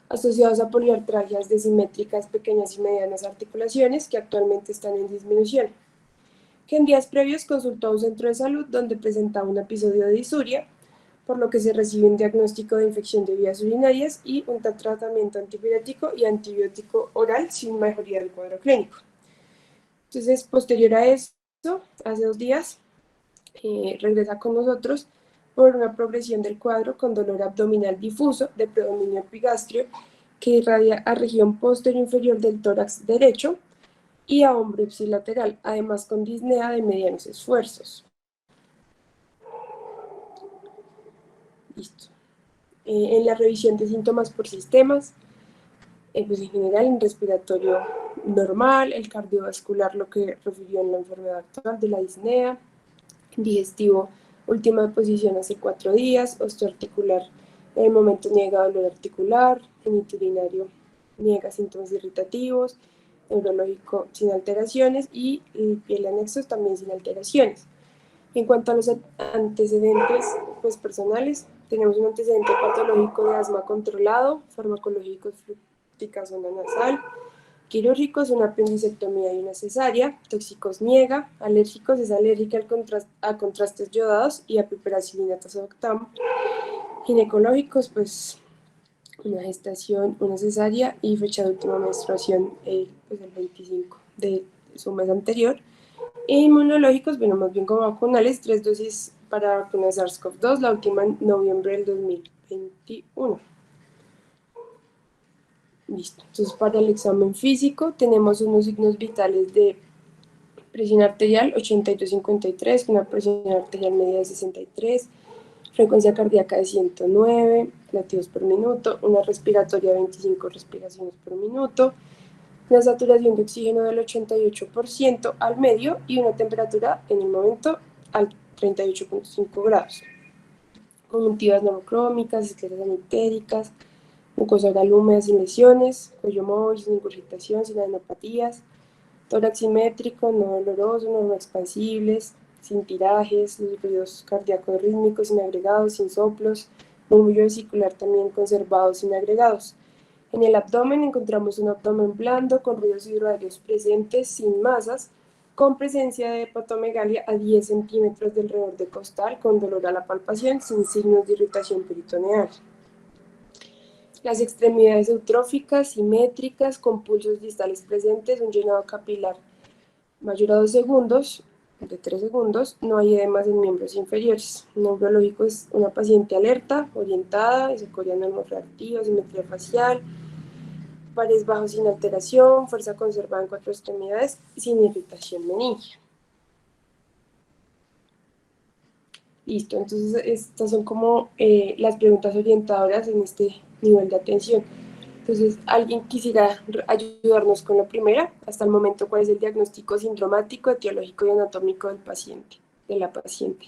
asociados a poliartralgias desimétricas pequeñas y medianas articulaciones que actualmente están en disminución, que en días previos consultó a un centro de salud donde presentaba un episodio de disuria, por lo que se recibe un diagnóstico de infección de vías urinarias y un tratamiento antipirético y antibiótico oral sin mejoría del cuadro clínico. Entonces, posterior a eso, hace 2 días, regresa con nosotros por una progresión del cuadro con dolor abdominal difuso de predominio epigastrio que irradia a región posterior inferior del tórax derecho y a hombro ipsilateral, además con disnea de medianos esfuerzos. Listo. En la revisión de síntomas por sistemas, pues en general en respiratorio normal, el cardiovascular lo que refirió en la enfermedad actual de la disnea, digestivo última posición hace 4 días, osteoarticular en el momento niega dolor articular, genitourinario niega síntomas irritativos, neurológico sin alteraciones y el piel anexos también sin alteraciones. En cuanto a los antecedentes pues, personales, tenemos un antecedente patológico de asma controlado, farmacológicos fructicasona nasal, quirúrgicos, una apendicectomía y una cesárea, tóxicos niega, alérgicos es alérgica a contrastes yodados y a piperacilina tazobactam, ginecológicos pues una gestación, una cesárea y fecha de última menstruación pues, el 25 de su mes anterior. E inmunológicos, bueno, más bien como vacunales, 3 dosis para vacuna de SARS-CoV-2, la última en noviembre del 2021. Listo. Entonces, para el examen físico tenemos unos signos vitales de presión arterial 82-53, una presión arterial media de 63, frecuencia cardíaca de 109 latidos por minuto, una respiratoria de 25 respiraciones por minuto, una saturación de oxígeno del 88% al medio y una temperatura en el momento al 38.5 grados. Conjuntivas normocrómicas, escleras amitéricas, mucosa oral húmeda sin lesiones, cuello móvil, sin ingurgitación, sin adenopatías, tórax simétrico, no doloroso, no expansibles, sin tirajes, los ruidos cardíacos rítmicos sin agregados, sin soplos, murmullo vesicular también conservado sin agregados. En el abdomen encontramos un abdomen blando con ruidos hidroaéreos presentes sin masas, con presencia de hepatomegalia a 10 centímetros del reborde costal, con dolor a la palpación, sin signos de irritación peritoneal. Las extremidades eutróficas, simétricas, con pulsos distales presentes, un llenado capilar mayor a 2 segundos, de 3 segundos, no hay edemas en miembros inferiores. Neurológico es una paciente alerta, orientada, isocoria normofractiva, simetría facial, pares bajos sin alteración, fuerza conservada en 4 extremidades, sin irritación meningia. Listo, entonces estas son como las preguntas orientadoras en este nivel de atención. Entonces, ¿alguien quisiera ayudarnos con la primera? Hasta el momento, ¿cuál es el diagnóstico sindromático, etiológico y anatómico del paciente, de la paciente?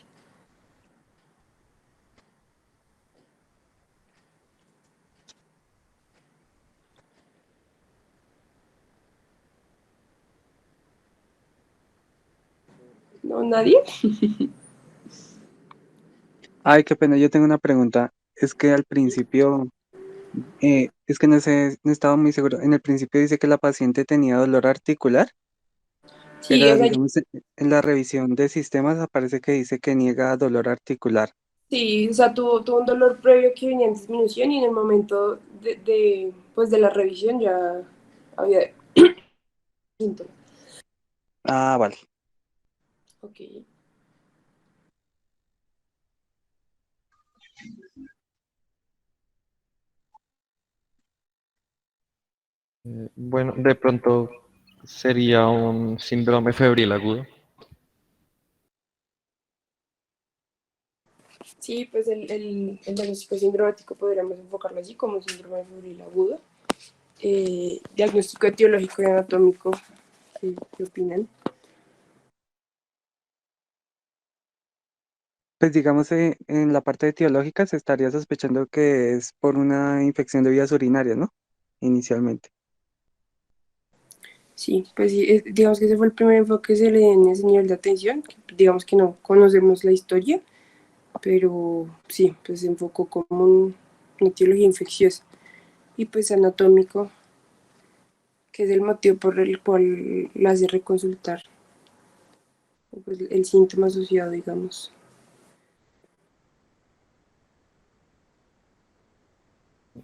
¿No? ¿Nadie? Ay, qué pena, yo tengo una pregunta. Es que al principio, es que no sé, no estaba muy seguro. En el principio dice que la paciente tenía dolor articular, Sí, o pero sea, digamos, en la revisión de sistemas aparece que dice que niega dolor articular. sí, o sea, tuvo un dolor previo que venía en disminución y en el momento pues de la revisión ya había síntomas. Ah, vale. Ok. Bueno, de pronto sería un síndrome febril agudo. Sí, pues el diagnóstico sindromático podríamos enfocarlo así como síndrome febril agudo. Diagnóstico etiológico y anatómico, ¿qué opinan? Pues digamos, en la parte etiológica se estaría sospechando que es por una infección de vías urinarias, ¿no? Inicialmente. Sí, pues sí, digamos que ese fue el primer enfoque que se le dio en ese nivel de atención, que digamos que no conocemos la historia, pero sí, pues se enfocó como una etiología infecciosa. Y pues anatómico, que es el motivo por el cual la hace reconsultar, pues, el síntoma asociado, digamos.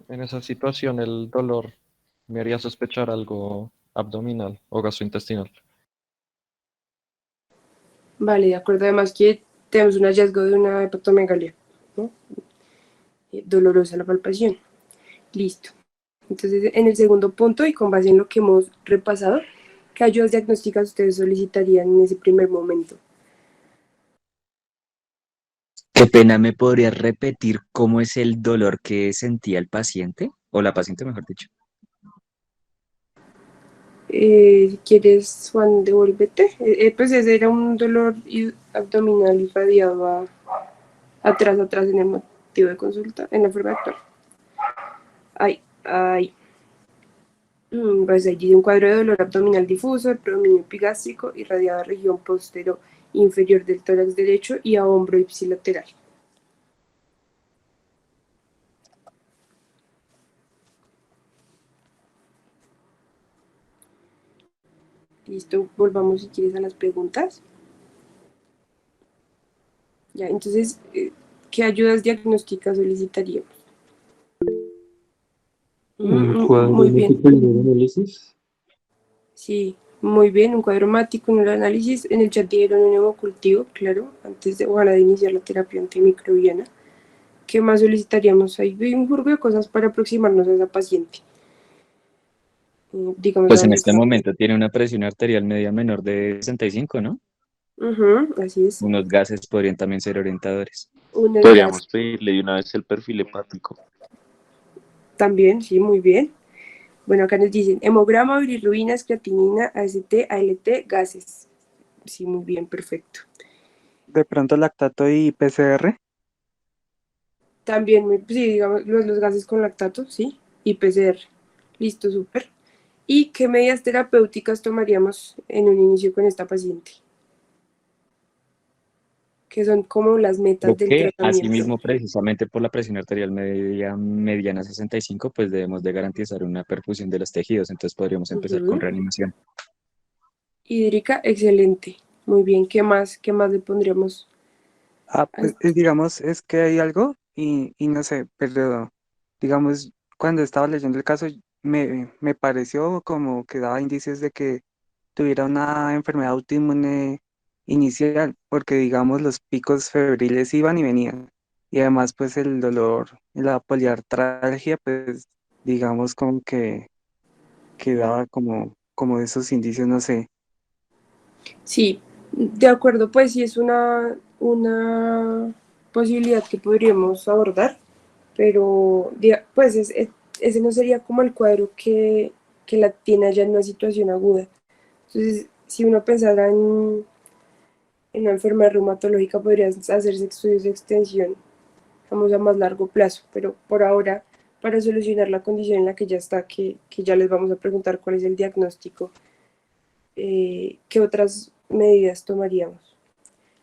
En esa situación el dolor me haría sospechar algo abdominal o gastrointestinal. Vale, de acuerdo, además que tenemos un hallazgo de una hepatomegalia, ¿no? Dolorosa la palpación. Listo. Entonces, en el segundo punto, y con base en lo que hemos repasado, ¿qué ayudas diagnósticas ustedes solicitarían en ese primer momento? Qué pena, ¿me podrías repetir cómo es el dolor que sentía el paciente? O la paciente, mejor dicho. Si quieres, Juan, devuélvete. Pues ese era un dolor abdominal irradiado atrás en el motivo de consulta, en la forma actual. Ay, ay. Pues ahí dice un cuadro de dolor abdominal difuso, predominio epigástrico, irradiado a región postero inferior del tórax derecho y a hombro ipsilateral. Listo, volvamos si quieres a las preguntas. Ya, entonces, ¿qué ayudas diagnósticas solicitaríamos? Un cuadro Muy bien, médico y un análisis. sí, muy bien, un cuadro mático, un análisis. En el chat dieron un hemocultivo, claro, antes de, ojalá, de iniciar la terapia antimicrobiana. ¿Qué más solicitaríamos? Hay un grupo de cosas para aproximarnos a esa paciente. Digamos, Pues en dónde este está. momento tiene una presión arterial media menor de 65, ¿no? Así es. Unos gases podrían también ser orientadores. Unas gas Podríamos pedirle de una vez el perfil hepático. también, sí, muy bien. Bueno, acá nos dicen hemograma, bilirrubinas, creatinina, AST, ALT, gases. Sí, muy bien, perfecto. De pronto lactato y PCR. También, sí, digamos, los gases con lactato, sí, y PCR. Listo, súper. ¿Y qué medidas terapéuticas tomaríamos en un inicio con esta paciente? Que son como las metas Creo del que tratamiento. asimismo, precisamente por la presión arterial media, mediana 65, pues debemos de garantizar una perfusión de los tejidos. Entonces podríamos empezar con reanimación. Hídrica, excelente. Muy bien, ¿qué más le pondríamos a Pues esto? digamos, es que hay algo y no sé, pero digamos, cuando estaba leyendo el caso, me pareció como que daba indicios de que tuviera una enfermedad autoinmune inicial, porque digamos los picos febriles iban y venían. Y además pues el dolor, la poliartralgia, pues digamos como que daba como esos indicios, no sé. Sí, de acuerdo, pues sí es una posibilidad que podríamos abordar, pero pues ese no sería como el cuadro que la tiene ya en una situación aguda. Entonces, si uno pensara en una enfermedad reumatológica, podrían hacerse estudios de extensión, vamos a más largo plazo, pero por ahora, para solucionar la condición en la que ya está, que ya les vamos a preguntar cuál es el diagnóstico, ¿qué otras medidas tomaríamos?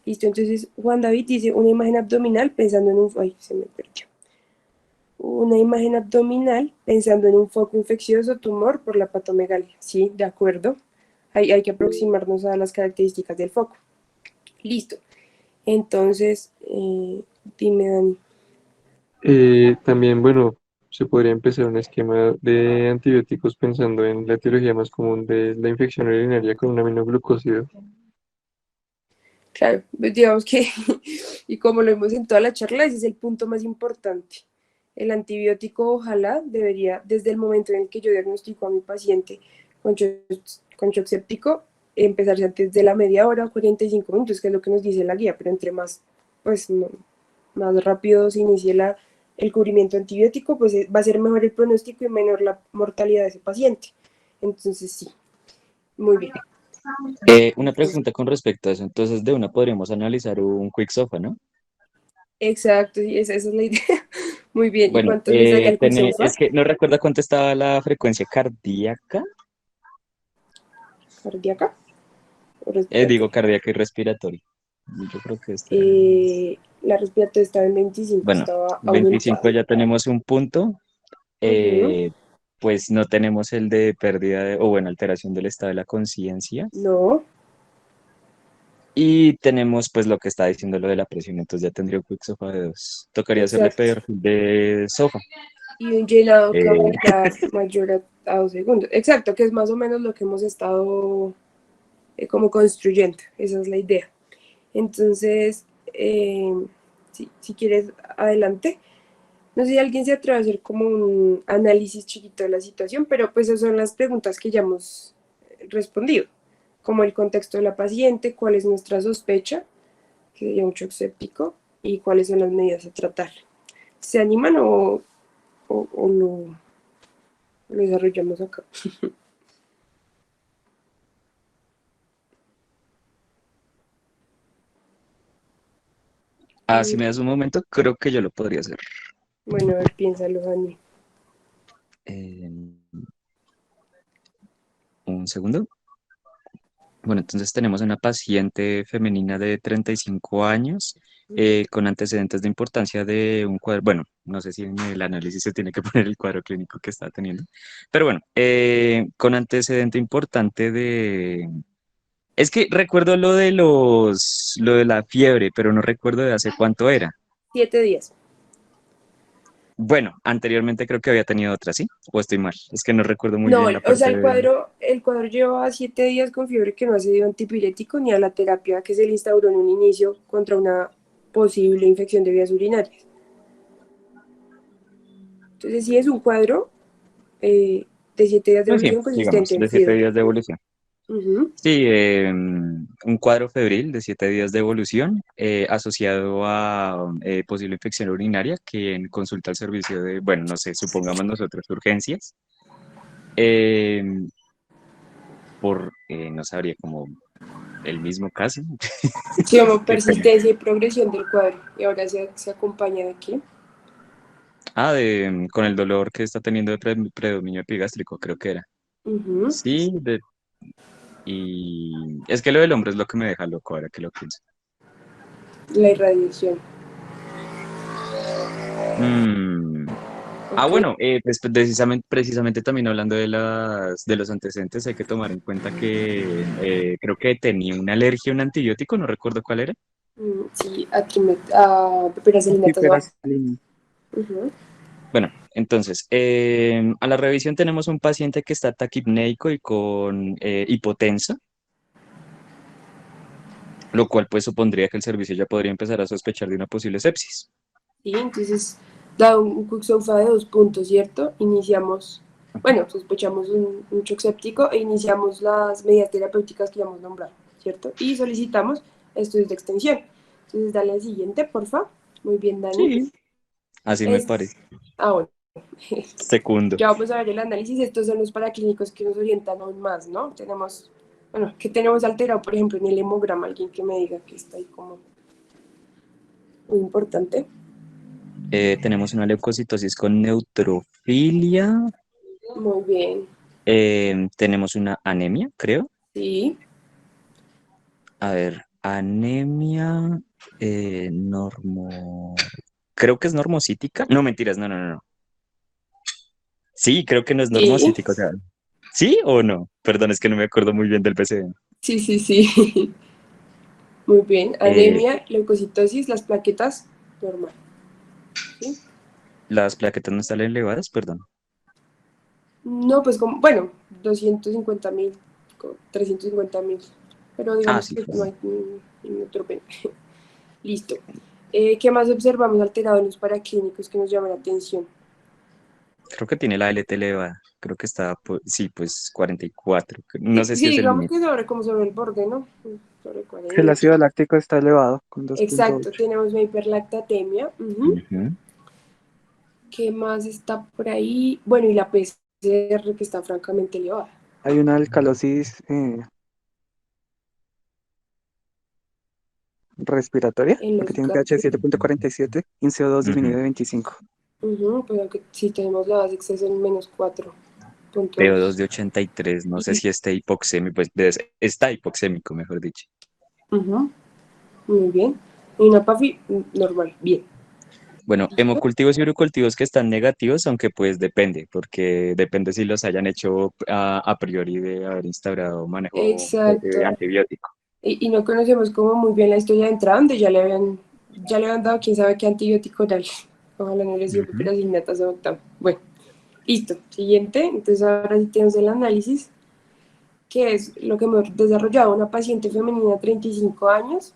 Listo, entonces Juan David dice una imagen abdominal pensando en un... Ay, se me perdió. Una imagen abdominal pensando en un foco infeccioso, tumor por la patomegalia. Sí, de acuerdo. Hay que aproximarnos a las características del foco. Listo. Entonces, dime, Dani. También, bueno, se podría empezar un esquema de antibióticos pensando en la etiología más común de la infección urinaria con un aminoglucósido. Claro, pues digamos que, y como lo vemos en toda la charla, ese es el punto más importante. El antibiótico, ojalá, debería, desde el momento en el que yo diagnostico a mi paciente con shock séptico, empezarse antes de la media hora, 45 minutos, que es lo que nos dice la guía, pero entre más, pues más rápido se inicie el cubrimiento antibiótico, pues va a ser mejor el pronóstico y menor la mortalidad de ese paciente. Entonces, sí, muy bien. Una pregunta con respecto a eso. Entonces, de una podríamos analizar un quick SOFA, ¿no? Exacto, sí, esa es la idea. Muy bien. ¿Y Bueno, cuántos les daría el Quicksilver? es que no recuerdo cuánto estaba la frecuencia cardíaca. ¿Cardíaca o Digo respiratoria? cardíaca y respiratoria. Yo creo que esta. La respiratoria estaba en 25, Bueno, estaba 25 aumentada. ya tenemos un punto. Ujú. Pues no tenemos el de pérdida o bueno, alteración del estado de la conciencia. No, Y tenemos pues lo que está diciendo lo de la presión, entonces ya tendría un quick SOFA de 2. Tocaría hacerle exacto. perfil de SOFA. Y un llenado Eh, capilar mayor a 2 segundos. Exacto, que es más o menos lo que hemos estado como construyendo. Esa es la idea. Entonces, si quieres, adelante. No sé si alguien se atreve a hacer como un análisis chiquito de la situación, pero pues esas son las preguntas que ya hemos respondido, como el contexto de la paciente, cuál es nuestra sospecha, que sería un shock séptico, y cuáles son las medidas a tratar. ¿Se animan o lo desarrollamos acá? si me das un momento, creo que yo lo podría hacer. Bueno, a ver, piénsalo, Dani. Eh, un segundo. Bueno, entonces tenemos una paciente femenina de 35 años con antecedentes de importancia de un cuadro. Bueno, no sé si en el análisis se tiene que poner el cuadro clínico que está teniendo, pero bueno, con antecedente importante de. Es que recuerdo lo de la fiebre, pero no recuerdo de hace cuánto era. 7 días. Bueno, anteriormente creo que había tenido otra, ¿sí? O estoy mal. Es que no recuerdo muy No, bien la o sea, parte de. el cuadro lleva 7 días con fiebre que no ha sido antipirético ni a la terapia que se le instauró en un inicio contra una posible infección de vías urinarias. Entonces, sí es un cuadro de 7 días de Pues sí, evolución digamos, consistente en de 7 días fiebre. de evolución. Ujú. Sí, un cuadro febril de 7 días de evolución asociado a posible infección urinaria que en consulta al servicio de, bueno, no sé, supongamos nosotros urgencias, eh, no sabría como el mismo caso. Se llama Qué pena. persistencia y progresión del cuadro. Y ahora se acompaña de qué. Con el dolor que está teniendo de predominio epigástrico, creo que era. Ujú. Sí, y es que lo del hombre es lo que me deja loco ahora que lo pienso. La irradiación. Mm, Ok. Bueno, pues precisamente también hablando de los antecedentes, hay que tomar en cuenta que creo que tenía una alergia a un antibiótico, no recuerdo cuál era. Sí, a piperacilinato baja. Piperacilina. Ujú. Bueno, entonces, a la revisión tenemos un paciente que está taquipneico y con hipotensa, lo cual pues supondría que el servicio ya podría empezar a sospechar de una posible sepsis. Sí, entonces da un Quicksilver de 2 puntos, ¿cierto? Iniciamos, bueno, sospechamos un shock séptico e iniciamos las medidas terapéuticas que ya hemos nombrado, ¿cierto? Y solicitamos estudios de extensión. Entonces, dale al siguiente, porfa. Muy bien, Dani. Sí. Así me Es, parece. bueno, Segundo. ya vamos a ver el análisis. Estos son los paraclínicos que nos orientan aún más, ¿no? Tenemos, bueno, que tenemos alterado, por ejemplo, en el hemograma, alguien que me diga que está ahí como muy importante. Tenemos una leucocitosis con neutrofilia. Muy bien, Tenemos una anemia, creo. sí. A ver, anemia normo. Creo que es normocítica. No, mentiras, no, no, no, no. Sí, creo que no es Sí, normocítica. O sea, ¿sí o no? Perdón, es que no me acuerdo muy bien del PCM. sí, sí, sí. Muy bien. Eh, Anemia, leucocitosis, las plaquetas, normal. ¿Sí? las plaquetas no están elevadas, perdón. No, pues como, bueno, 250.000, 350.000. Pero digamos Sí, que no claro. hay ningún otro pen. Listo. ¿Qué más observamos alterado en los paraclínicos que nos llaman la atención? Creo que tiene la LT elevada. Creo que está, sí, pues 44. No Sí, sé si sí, es el digamos límite. que como sobre el borde, ¿no? sobre El 40. ácido láctico está elevado con Exacto, 2.8. tenemos una hiperlactatemia. Ujú. Ujú. ¿Qué más está por ahí? Bueno, y la PCR que está francamente elevada. Hay una alcalosis respiratoria, En porque los tiene un pH de gases. 7.47 y un CO2 disminuido Ujú. de 25. Pero que si tenemos la base exceso en menos 4.2. PO2 de 83, no sé si esté hipoxémico, pues está hipoxémico, mejor dicho. Ujú, muy bien. Y una PAFI normal, bien. Bueno, ¿Listo? hemocultivos y urocultivos que están negativos, aunque pues depende, porque depende si los hayan hecho a priori de haber instaurado manejo Exacto. antibiótico. Y no conocemos como muy bien la historia de entrada, donde ya le habían dado quién sabe qué antibiótico oral. Ojalá no le sirva, Ujú. pero sin netas adoptamos. Bueno, listo. Siguiente. Entonces ahora sí tenemos el análisis, que es lo que hemos desarrollado. Una paciente femenina de 35 años,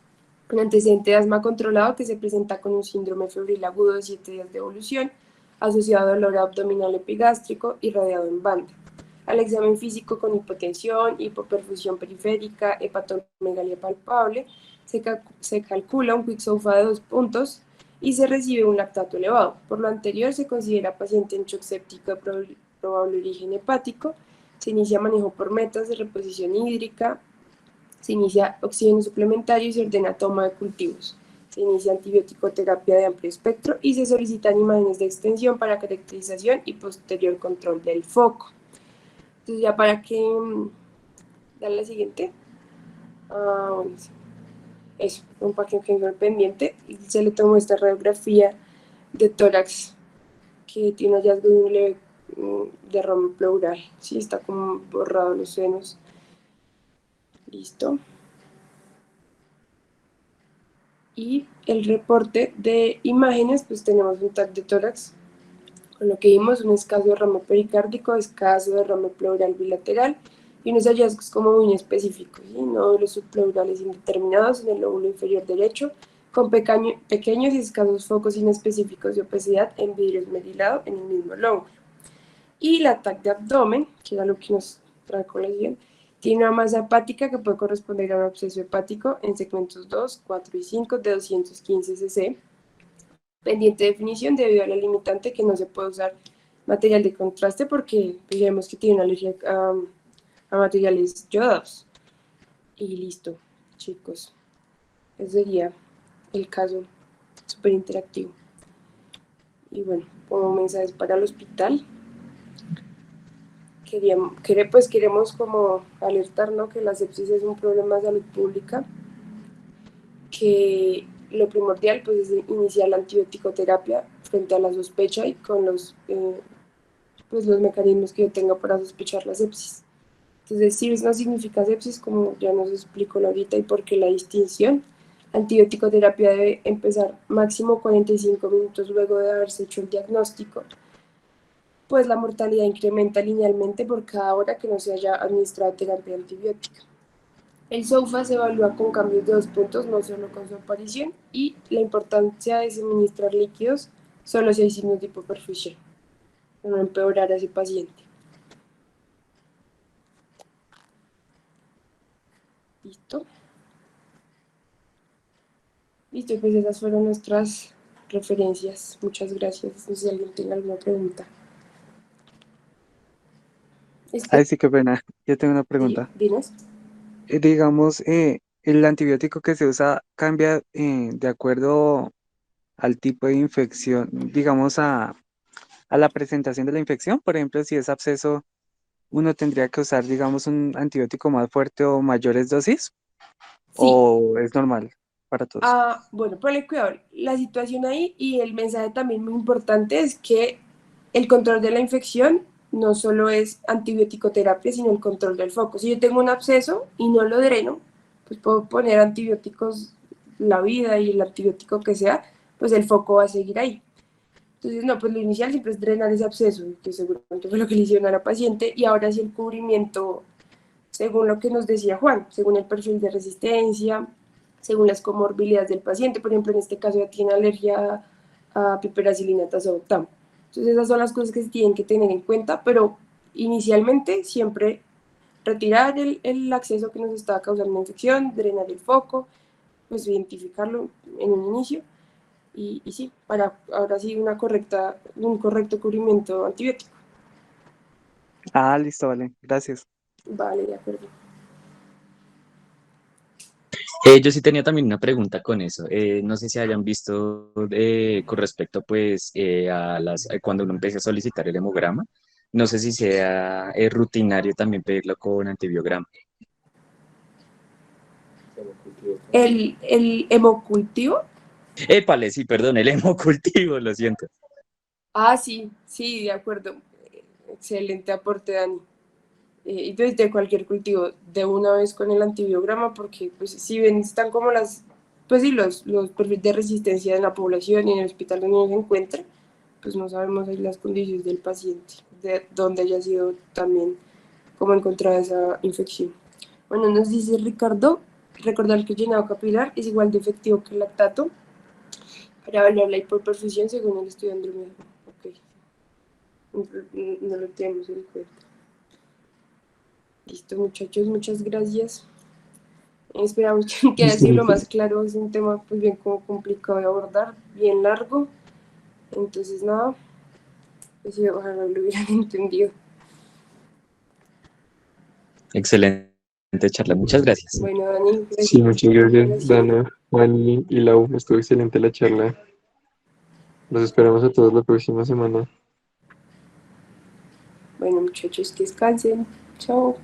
con antecedente de asma controlado, que se presenta con un síndrome febril agudo de 7 días de evolución, asociado a dolor abdominal epigástrico y radiado en banda. Al examen físico con hipotensión, hipoperfusión periférica, hepatomegalia palpable, se calcula un Quick-SOFA de 2 puntos y se recibe un lactato elevado. Por lo anterior, se considera paciente en shock séptico de probable origen hepático. Se inicia manejo por metas de reposición hídrica, se inicia oxígeno suplementario y se ordena toma de cultivos. Se inicia antibiótico terapia de amplio espectro y se solicitan imágenes de extensión para caracterización y posterior control del foco. Entonces ya para que darle la siguiente. Bueno, sí. Eso, un paquete que tengo pendiente. Y se le tomó esta radiografía de tórax que tiene hallazgo de un leve derrame pleural. Sí, está como borrado los senos. Listo. Y el reporte de imágenes, pues tenemos un TAC de tórax, con lo que vimos un escaso derrame pericárdico, escaso derrame pleural bilateral y unos hallazgos como muy específicos, ¿sí? Nódulos subpleurales indeterminados en el lóbulo inferior derecho, con pequeños y escasos focos inespecíficos de obesidad en vidrio esmerilado en el mismo lóbulo. Y la TAC de abdomen, que era lo que nos trae colación, tiene una masa hepática que puede corresponder a un absceso hepático en segmentos 2, 4 y 5 de 215 cc, pendiente de definición debido a la limitante que no se puede usar material de contraste porque vemos que tiene una alergia a materiales yodados. Y listo, chicos. Ese sería el caso súper interactivo. Y bueno, como mensajes para el hospital, queremos como alertar, ¿no?, que la sepsis es un problema de salud pública, que lo primordial pues es iniciar la antibiótico-terapia frente a la sospecha y con pues, los mecanismos que yo tenga para sospechar la sepsis. Entonces, SIRS no significa sepsis, como ya nos explicó ahorita, y porque la distinción. Antibiótico-terapia debe empezar máximo 45 minutos luego de haberse hecho el diagnóstico, pues la mortalidad incrementa linealmente por cada hora que no se haya administrado terapia antibiótica. El SOFA se evalúa con cambios de 2 puntos, no solo con su aparición, y la importancia de suministrar líquidos solo si hay signos de hipoperfusión, para no empeorar a ese paciente. ¿Listo? Listo, pues esas fueron nuestras referencias. Muchas gracias. No sé si alguien tiene alguna pregunta. Ay, sí, qué pena. Yo tengo una Sí, pregunta. dinos. Digamos, el antibiótico que se usa cambia de acuerdo al tipo de infección, digamos, a la presentación de la infección. Por ejemplo, si es absceso, uno tendría que usar, digamos, un antibiótico más fuerte o mayores dosis, Sí. o es normal para todos. Bueno, ponle cuidado. La situación ahí y el mensaje también muy importante es que el control de la infección no solo es antibiótico terapia, sino el control del foco. Si yo tengo un absceso y no lo dreno, pues puedo poner antibióticos la vida y el antibiótico que sea, pues el foco va a seguir ahí. Entonces, no, pues lo inicial siempre es drenar ese absceso, que seguramente fue lo que le hicieron a la paciente, y ahora sí el cubrimiento, según lo que nos decía Juan, según el perfil de resistencia, según las comorbilidades del paciente. Por ejemplo, en este caso ya tiene alergia a piperacilina tazobactam. Entonces, esas son las cosas que se tienen que tener en cuenta, pero inicialmente siempre retirar el acceso que nos estaba causando infección, drenar el foco, pues identificarlo en un inicio y sí, para ahora sí un correcto cubrimiento antibiótico. Ah, listo, vale, gracias. Vale, de acuerdo. Yo sí tenía también una pregunta con eso. No sé si hayan visto con respecto pues cuando uno empieza a solicitar el hemograma. No sé si sea rutinario también pedirlo con antibiograma. El hemocultivo. Épale, sí, perdón, el hemocultivo, lo siento. Ah, sí, sí, de acuerdo. Excelente aporte, Dani. Y desde cualquier cultivo, de una vez con el antibiograma, porque pues si ven, están como pues sí, los perfiles de resistencia en la población y en el hospital donde uno se encuentra, pues no sabemos ahí las condiciones del paciente, de dónde haya sido también como encontrada esa infección. Bueno, nos dice Ricardo, recordar que el llenado capilar es igual de efectivo que el lactato para evaluar la hipoperfusión según el estudio Andrómeda. Ok, no lo tenemos en cuenta. Listo, muchachos, muchas gracias. Esperamos que haya sido lo más claro. Es un tema pues bien como complicado de abordar, bien largo. Entonces nada, pues sí, ojalá lo hubieran entendido. Excelente charla, muchas gracias. Bueno, Dani, Sí, gracias muchas por la gracias, colaboración. Dana, Juani y Lau. Estuvo excelente la charla. Los esperamos a todos la próxima semana. Bueno, muchachos, que descansen. Chao.